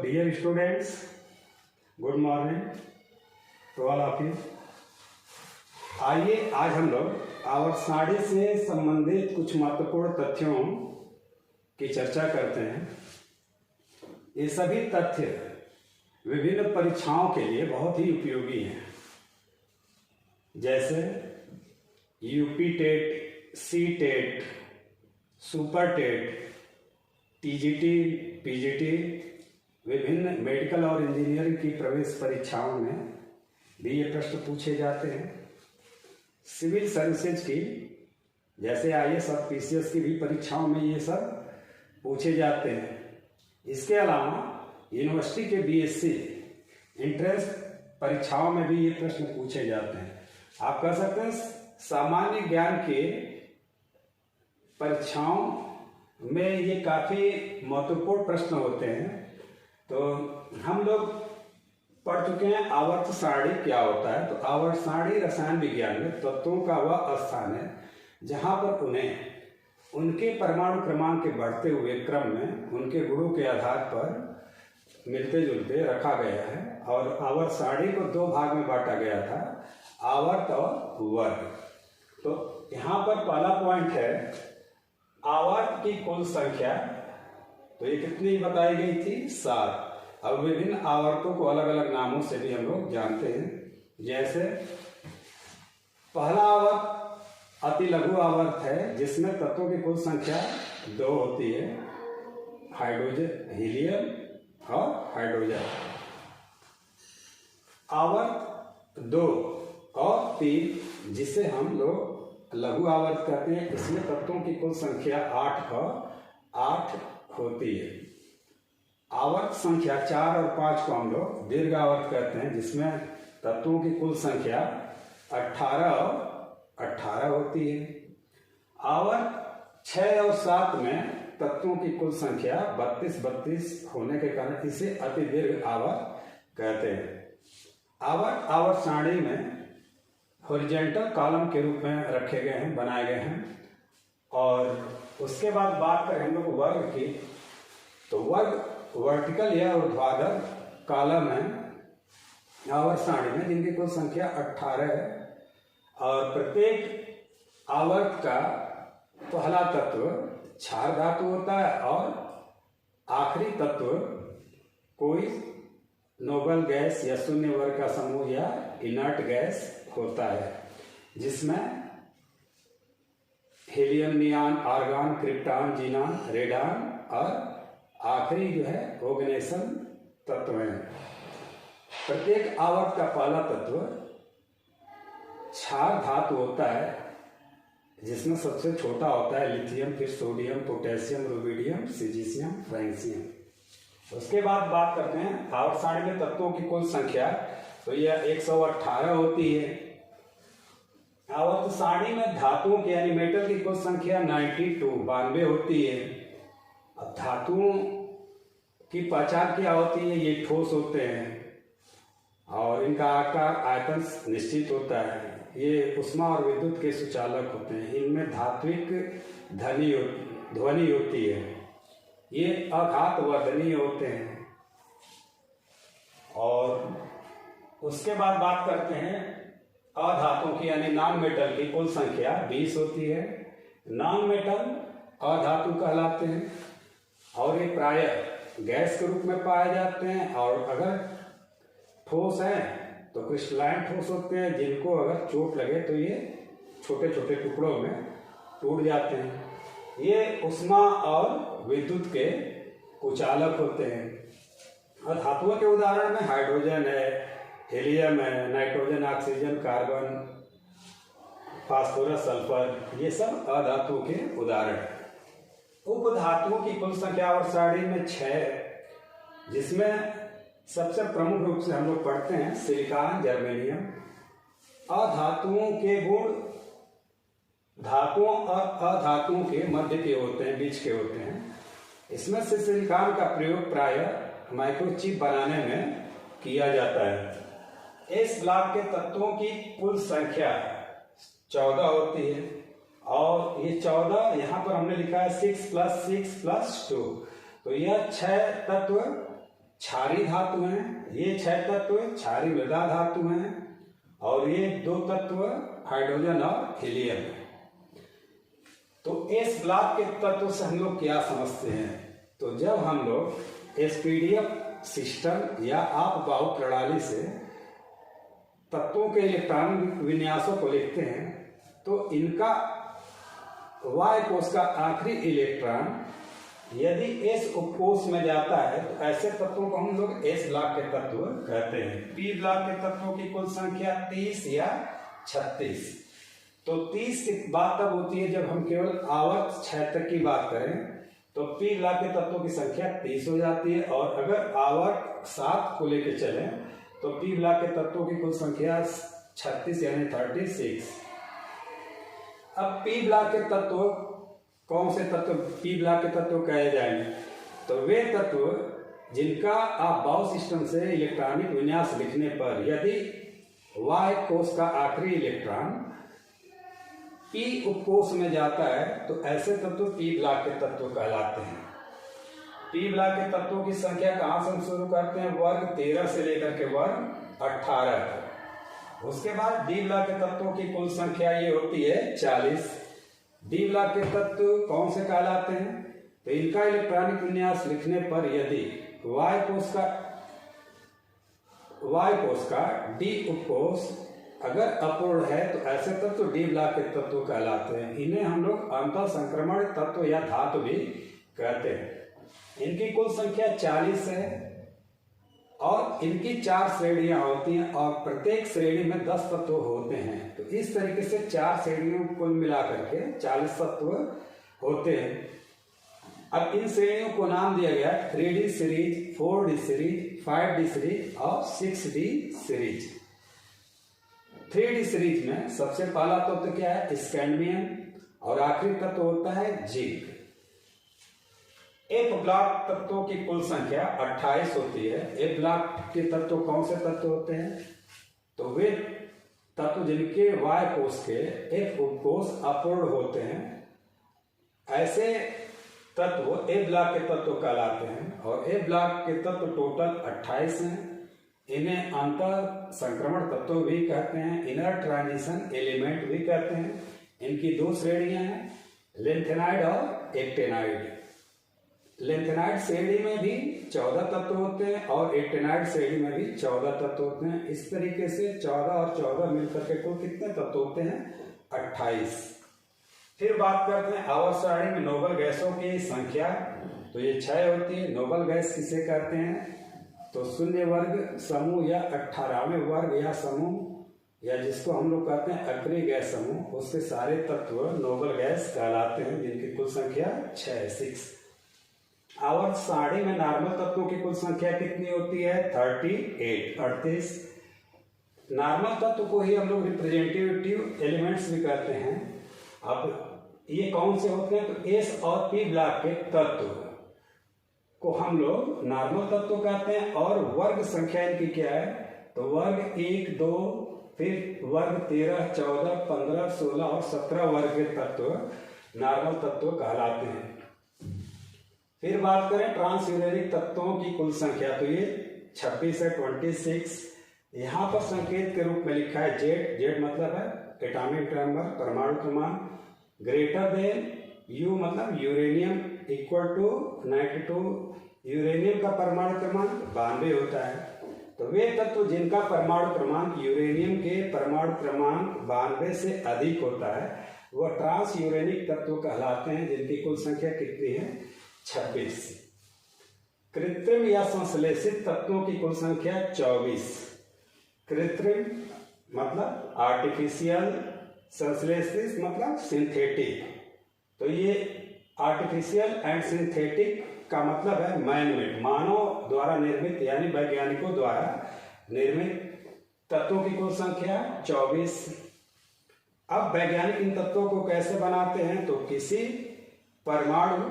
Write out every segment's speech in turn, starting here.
dear students, good morning to all of you. आइए आज हम लोग आवर्तसारणी से संबंधित कुछ महत्वपूर्ण तथ्यों की चर्चा करते हैं। ये सभी तथ्य विभिन्न परीक्षाओं के लिए बहुत ही उपयोगी हैं, जैसे UP TET, C TET, super TET, TGT, PGT, विभिन्न मेडिकल और इंजीनियरिंग की प्रवेश परीक्षाओं में भी ये प्रश्न पूछे जाते हैं। सिविल सर्विसेज की जैसे आईएएस और पीसीएस की भी परीक्षाओं में ये सब पूछे जाते हैं। इसके अलावा यूनिवर्सिटी के बीएससी एंट्रेंस परीक्षाओं में भी ये प्रश्न पूछे जाते हैं। आप कह सकते हैं सामान्य ज्ञान के परीक्षाओं में ये काफ़ी महत्वपूर्ण प्रश्न होते हैं। तो हम लोग पढ़ चुके हैं आवर्त सारणी क्या होता है। तो आवर्त सारणी रसायन विज्ञान में तत्वों का वह स्थान है जहाँ पर उन्हें उनके परमाणु क्रमांक के बढ़ते हुए क्रम में उनके गुणों के आधार पर मिलते जुलते रखा गया है। और आवर्त सारणी को दो भाग में बांटा गया था, आवर्त और वर्ग। तो यहाँ पर पहला पॉइंट है आवर्त की कुल संख्या। तो ये कितनी बताई गई थी? 7। अब विभिन्न आवर्तों को अलग अलग नामों से भी हम लोग जानते हैं। जैसे पहला आवर्त अति लघु आवर्त है जिसमें तत्वों की कुल संख्या 2 होती है, हाइड्रोजन, हीलियम और हाइड्रोजन। आवर्त 2 और 3 जिसे हम लोग लघु आवर्त कहते हैं, इसमें तत्वों की कुल संख्या 8 होती है। आवर्त संख्या 4 और 5 को हम लोग दीर्घ आवर्त कहते हैं जिसमें तत्वों की कुल संख्या 18 होती है। आवर्त 6 और 7 में तत्वों की कुल संख्या 32 होने के कारण इसे अति दीर्घ आवर्त कहते हैं। आवर्त सारणी में हॉरिजॉन्टल कॉलम के रूप में रखे गए हैं, बनाए गए हैं। और उसके बाद बात करें हम लोग वर्ग की, तो वर्ग वर्टिकल या ऊर्ध्वाधर कॉलम है आवर्त सारणी में जिनकी कुल संख्या 18 है। और प्रत्येक आवर्त का पहला तत्व क्षार धातु होता है और आखिरी तत्व कोई नोबल गैस या शून्य वर्ग का समूह या इनर्ट गैस होता है, जिसमें helium, नियान, argon, krypton, xenon, radon और आखिरी जो है ऑर्गेनेशन तत्व है। प्रत्येक आवर्त का पहला तत्व क्षार धातु होता है जिसमें सबसे छोटा होता है लिथियम, फिर सोडियम, पोटेशियम, रुबिडियम, सिजीसियम, फ्रेंसियम। उसके बाद बात करते हैं आवर्त सारणी में तत्वों की कुल संख्या। तो यह 118 होती है। आवर्त सारणी में धातुओं के यानी मेटल की कुल संख्या 92 होती है। अब धातुओं की पहचान क्या होती है? ये ठोस होते हैं और इनका आकार आयतन निश्चित होता है। ये ऊष्मा और विद्युत के सुचालक होते हैं। इनमें धात्विक ध्वनि होती है। ये अघात वर्धनीय होते हैं। और उसके बाद बात करते हैं अधातुओं की यानी नॉन मेटल की कुल संख्या 20 होती है। नॉन मेटल अधातु कहलाते हैं और ये प्रायः गैस के रूप में पाए जाते हैं। और अगर ठोस हैं तो क्रिस्टलाइन ठोस होते हैं जिनको अगर चोट लगे तो ये छोटे छोटे टुकड़ों में टूट जाते हैं। ये ऊष्मा और विद्युत के कुचालक होते हैं। और धातुओं के उदाहरण में हाइड्रोजन है, हीलियम है, nitrogen, oxygen, carbon, phosphorus, sulphur, ये सब अधातुओं के उदाहरण हैं। उपधातुओं की कुल संख्या आवर्त सारणी में 6 है, जिसमें सबसे प्रमुख रूप से हम लोग पढ़ते हैं सिलिकॉन, जर्मेनियम। अधातुओं के गुण धातुओं और अधातुओं के मध्य के होते हैं, बीच के होते हैं। इसमें से सिलिकॉन का प्रयोग प्रायः माइक्रोचिप बनाने में किया जाता है। इस ब्लॉक के तत्वों की कुल संख्या 14 होती है और ये 14 यहाँ पर हमने लिखा है 6 + 6 + 2। तो यह 6 तत्व क्षारीय धातु हैं, ये 6 तत्व क्षारीय मृदा धातु हैं, और ये 2 तत्व हाइड्रोजन और हीलियम है। तो इस ब्लॉक के तत्व से हम लोग क्या समझते हैं? तो जब हम लोग एसपीडीएफ सिस्टम या आप बाहु प्रणाली से तत्वों के इलेक्ट्रॉनिक विन्यासों को लिखते हैं, तो इनका वाय कोश का आखिरी इलेक्ट्रॉन यदि एस उपकोष में जाता है तो ऐसे तत्वों को हम लोग एस ब्लॉक के तत्व कहते हैं। पी ब्लॉक के तत्वों की कुल संख्या 30 या 36। तो 30 की बात तब होती है जब हम केवल आवर्त क्षेत्र की बात करें, तो पी ब्लॉक के तत्वों की संख्या 30 हो जाती है, और अगर आवर्त 7 को लेकर चलें तो पी ब्लॉक के तत्वों की कुल संख्या 36 यानी 36। अब पी ब्लॉक के तत्व कौन से तत्व पी ब्लॉक के तत्व कहे जाएंगे? तो वे तत्व जिनका आप बाउ सिस्टम से इलेक्ट्रॉनिक विन्यास लिखने पर यदि वाय कोश का आखिरी इलेक्ट्रॉन पी उपकोष में जाता है तो ऐसे तत्व पी ब्लॉक के तत्व कहलाते हैं। पी ब्लॉक के तत्वों की संख्या कहां से हम शुरू करते हैं? वर्ग 13 से लेकर के वर्ग 18 तक। उसके बाद डी ब्लॉक के तत्वों की कुल संख्या ये होती है 40। डी ब्लॉक के तत्व कौन से कहलाते हैं? तो इनका इलेक्ट्रॉनिक विन्यास लिखने पर यदि वाय कोश का डी उपकोष अगर अपूर्ण है तो ऐसे तत्व डी ब्लॉक के तत्व कहलाते हैं। इन्हें हम लोग अंतर संक्रमण तत्व या धातु भी कहते हैं। इनकी कुल संख्या 40 है और इनकी 4 श्रेणियां होती हैं और प्रत्येक श्रेणी में 10 तत्व होते हैं। तो इस तरीके से 4 श्रेणियों को मिलाकर के 40 तत्व होते हैं। अब इन श्रेणियों को नाम दिया गया 3D series, 4D series, 5D series और 6D सीरीज। 3D सीरीज में सबसे पहला तत्व क्या है? स्कैंडियम, और आखिरी तत्व होता है जिंक। एफ ब्लॉक तत्वों की कुल संख्या 28 होती है। एफ ब्लॉक के तत्व कौन से तत्व होते हैं? तो वे तत्व जिनके वाय कोश के एफ उपकोष अपूर्ण होते हैं, ऐसे तत्व ए ब्लॉक के तत्व कहलाते हैं। और ए ब्लॉक के तत्व टोटल 28 हैं। इन्हें अंतर संक्रमण तत्व भी कहते हैं, इनर ट्रांजिशन एलिमेंट भी कहते हैं। इनकी 2 श्रेणियां हैं, लेंथेनाइड और एक्टेनाइड। लेंथेनाइड श्रेणी में भी 14 तत्व होते हैं और एक्टेनाइड श्रेणी में भी 14 तत्व होते हैं। इस तरीके से 14 और 14 मिलकर के कुल कितने तत्व होते हैं? 28। फिर बात करते हैं आवर्त सारणी में नोबल गैसों की संख्या। तो ये 6 होती है। नोबल गैस किसे कहते हैं? तो शून्य वर्ग समूह या 18वें वर्ग या समूह या जिसको हम लोग कहते हैं अक्रिय गैस समूह, उसके सारे तत्व नोबल गैस कहलाते हैं, जिनकी कुल संख्या 6। आवर्त सारणी में नॉर्मल तत्वों की कुल संख्या कितनी होती है? 38। नॉर्मल तत्व को ही हम लोग रिप्रेजेंटेटिव एलिमेंट्स भी कहते हैं। अब ये कौन से होते हैं? तो एस और पी ब्लॉक के तत्व को हम लोग नॉर्मल तत्व कहते हैं। और वर्ग संख्या इनकी क्या है? तो वर्ग 1, 2, फिर वर्ग 13, 14, 15, 16 और 17 वर्ग के तत्व नॉर्मल तत्व कहलाते हैं। फिर बात करें ट्रांसयूरेनिक तत्वों की कुल संख्या। तो ये 26 है, 26। यहाँ पर संकेत के रूप में लिखा है जेड। जेड मतलब है एटॉमिक नंबर, परमाणु क्रमांक। ग्रेटर देन यू मतलब यूरेनियम, इक्वल टू 92। यूरेनियम का परमाणु क्रमांक 92 होता है। तो वे तत्व जिनका परमाणु क्रमांक यूरेनियम के परमाणु क्रमांक 92 से अधिक होता है वह ट्रांस यूरेनिक तत्व कहलाते हैं, जिनकी कुल संख्या कितनी है? 26। कृत्रिम या संश्लेषित तत्वों की कुल संख्या 24। कृत्रिम मतलब आर्टिफिशियल, संश्लेषित मतलब सिंथेटिक। तो ये आर्टिफिशियल एंड सिंथेटिक का मतलब है मैनमेड, मानव द्वारा निर्मित यानी वैज्ञानिकों द्वारा निर्मित तत्वों की कुल संख्या 24। अब वैज्ञानिक इन तत्वों को कैसे बनाते हैं? तो किसी परमाणु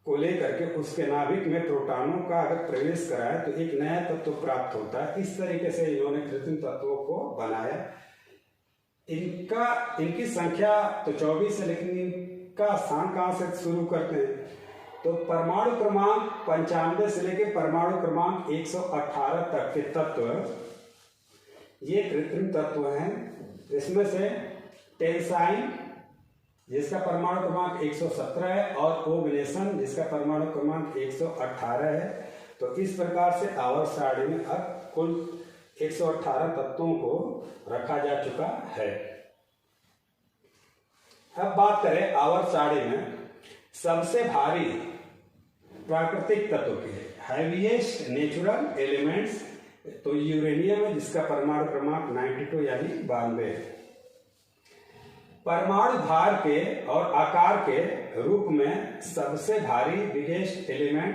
को लेकर के उसके नाभिक में प्रोटॉनों का अगर प्रवेश कराए तो एक नया तत्व प्राप्त होता है। इस तरीके से इन्होंने कृत्रिम तत्वों को बनाया। इनकी संख्या तो 24 है, लेकिन इनका स्थान कहां से शुरू करते हैं? तो परमाणु क्रमांक 95 से लेकर परमाणु क्रमांक 118 तक के तत्व ये कृत्रिम तत्व हैं। इसमें से टेंसाइन जिसका परमाणु क्रमांक 117 है और ओगनेशन जिसका परमाणु क्रमांक 118 है। तो इस प्रकार से आवर्त सारणी में अब कुल 118 तत्वों को रखा जा चुका है। अब बात करें आवर्त सारणी में सबसे भारी प्राकृतिक तत्व के हैवीएस्ट नेचुरल एलिमेंट्स, तो यूरेनियम है जिसका परमाणु क्रमांक 92 यानी 92 है। परमाणु भार के और आकार के रूप में सबसे भारी बिगेस्ट एलिमेंट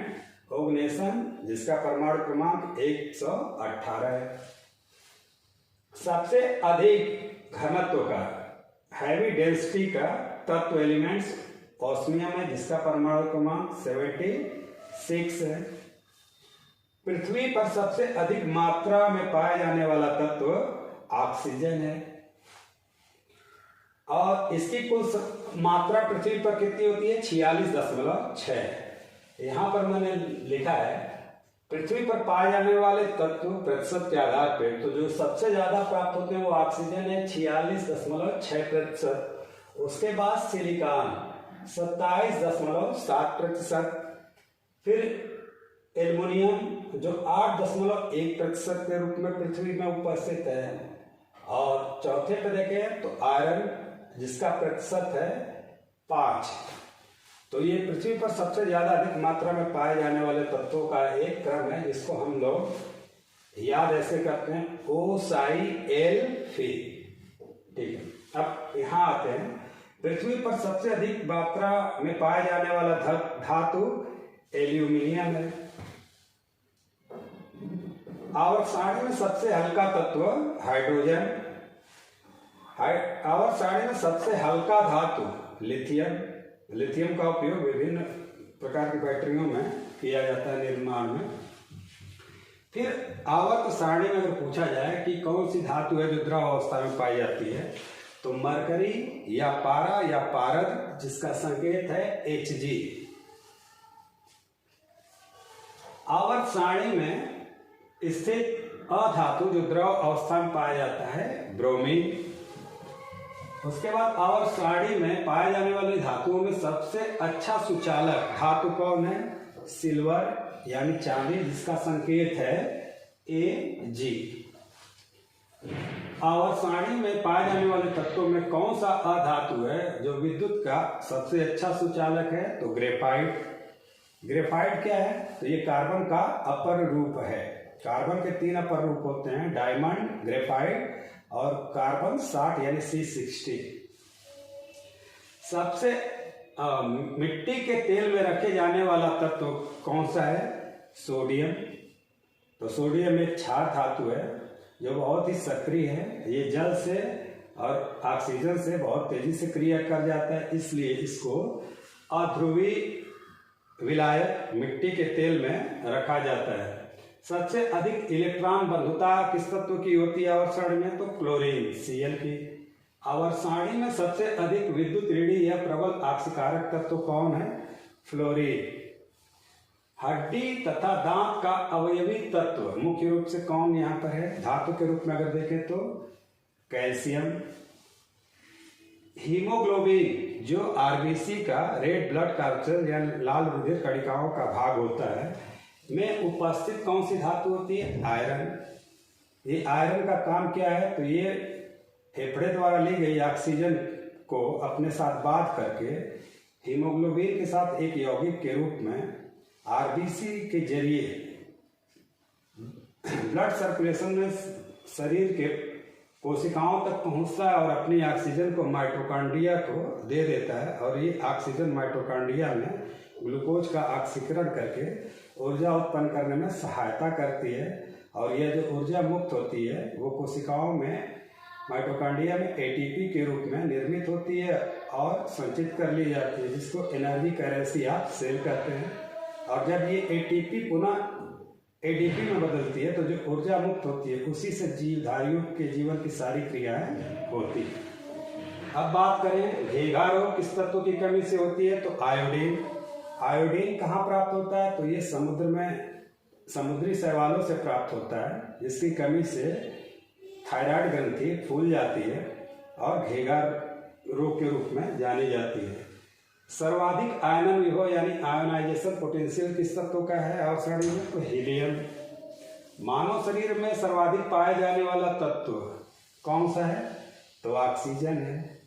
ओगनेशन जिसका परमाणु क्रमांक 118 है। सबसे अधिक घनत्व का हैवी डेंसिटी का तत्व एलिमेंट्स ऑस्मियम है जिसका परमाणु क्रमांक 76 है। पृथ्वी पर सबसे अधिक मात्रा में पाया जाने वाला तत्व ऑक्सीजन है और इसकी कुल मात्रा पृथ्वी पर कितनी होती है 46.6। यहां पर मैंने लिखा है पृथ्वी पर पाए जाने वाले तत्व प्रतिशत के आधार पर, तो जो सबसे ज्यादा प्राप्त होते हैं वो ऑक्सीजन है 46.6%। उसके बाद सिलिकॉन 27.7%, फिर एल्युमिनियम जो 8.1% के रूप में पृथ्वी में उपस्थित है, और चौथे पे देखें तो आयरन जिसका प्रतिशत है 5। तो ये पृथ्वी पर सबसे ज्यादा अधिक मात्रा में पाए जाने वाले तत्वों का एक क्रम है जिसको हम लोग याद ऐसे करते हैं OCl फी। ठीक है, अब यहाँ आते हैं पृथ्वी पर सबसे अधिक मात्रा में पाए जाने वाला धातु एल्यूमिनियम है। आवर्त सारणी में सबसे हल्का तत्व हाइड्रोजन, आवर्त सारणी में सबसे हल्का धातु लिथियम। लिथियम का उपयोग विभिन्न प्रकार की बैटरियों में किया जाता है निर्माण में। फिर आवर्त सारणी में अगर पूछा जाए कि कौन सी धातु है जो द्रव अवस्था में पाई जाती है, तो मरकरी या पारा या पारद जिसका संकेत है Hg। आवर्त सारणी में स्थित अधातु जो द्रव अवस्था में पाया जाता है ब्रोमीन। उसके बाद आवर्त सारणी में पाए जाने वाली धातुओं में सबसे अच्छा सुचालक धातु कौन है? सिल्वर यानी चांदी जिसका संकेत है Ag। आवर्त सारणी में पाए जाने वाले तत्वों में कौन सा अधातु है जो विद्युत का सबसे अच्छा सुचालक है? तो ग्रेफाइट। ग्रेफाइट क्या है? तो ये कार्बन का अपर रूप है। कार्बन के 3 अपर रूप होते हैं, डायमंड, ग्रेफाइट और कार्बन 60 यानी C60। सबसे मिट्टी के तेल में रखे जाने वाला तत्व कौन सा है? सोडियम। तो सोडियम एक क्षार धातु है जो बहुत ही सक्रिय है। ये जल से और ऑक्सीजन से बहुत तेजी से क्रिया कर जाता है, इसलिए इसको अध्रुवीय विलायक मिट्टी के तेल में रखा जाता है। सबसे अधिक इलेक्ट्रॉन बंधुता किस तत्व की होती है आवर्त सारणी में? तो क्लोरीन Cl की। आवर्त सारणी में सबसे अधिक विद्युत ऋणी या प्रबल आक्सीकारक तत्व कौन है? फ्लोरीन। हड्डी तथा दांत का अवयवी तत्व मुख्य रूप से कौन यहाँ पर है? धातु के रूप में अगर देखें तो कैल्शियम। हीमोग्लोबिन जो आरबीसी का रेड ब्लड कॉर्पसेल या लाल रुधिर कणिकाओं का भाग होता है में उपस्थित कौन सी धातु होती है? आयरन। ये आयरन का काम क्या है? तो ये फेफड़े द्वारा ली गई ऑक्सीजन को अपने साथ बांध करके हीमोग्लोबिन के साथ एक यौगिक के रूप में आरबीसी के जरिए ब्लड सर्कुलेशन में शरीर के कोशिकाओं तक पहुंचता है और अपनी ऑक्सीजन को माइटोकॉन्ड्रिया को दे देता है, और ये ऑक्सीजन माइटोकॉन्ड्रिया में ग्लूकोज का ऑक्सीकरण करके ऊर्जा उत्पन्न करने में सहायता करती है। और यह जो ऊर्जा मुक्त होती है वो कोशिकाओं में माइटोकॉन्ड्रिया में एटीपी के रूप में निर्मित होती है और संचित कर ली जाती है, जिसको एनर्जी करेंसी ऑफ सेल कहते हैं। और जब ये एटीपी पुनः एडीपी में बदलती है तो जो ऊर्जा मुक्त होती है उसी से जीवधारियों के जीवन की सारी क्रियाएं होती है। अब बात करें घेघा रोग किस तत्व की कमी से होती है? तो आयोडीन। आयोडीन कहाँ प्राप्त होता है? तो ये समुद्र में समुद्री शैवालों से प्राप्त होता है, जिसकी कमी से थायराइड ग्रंथि फूल जाती है और घेगा रोग के रूप में जानी जाती है। सर्वाधिक आयनन विभव यानी आयोनाइजेशन पोटेंशियल किस तत्व का है और शरीर में? तो हीलियम। मानव शरीर में सर्वाधिक पाया जाने वाला तत्व कौन सा है? तो ऑक्सीजन है।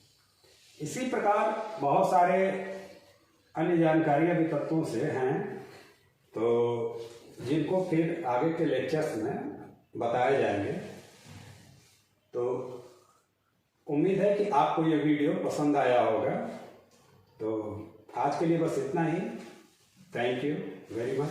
इसी प्रकार बहुत सारे अन्य जानकारियां भी तत्वों से हैं, तो जिनको फिर आगे के लेक्चर्स में बताए जाएंगे। तो उम्मीद है कि आपको ये वीडियो पसंद आया होगा। तो आज के लिए बस इतना ही। Thank you very much.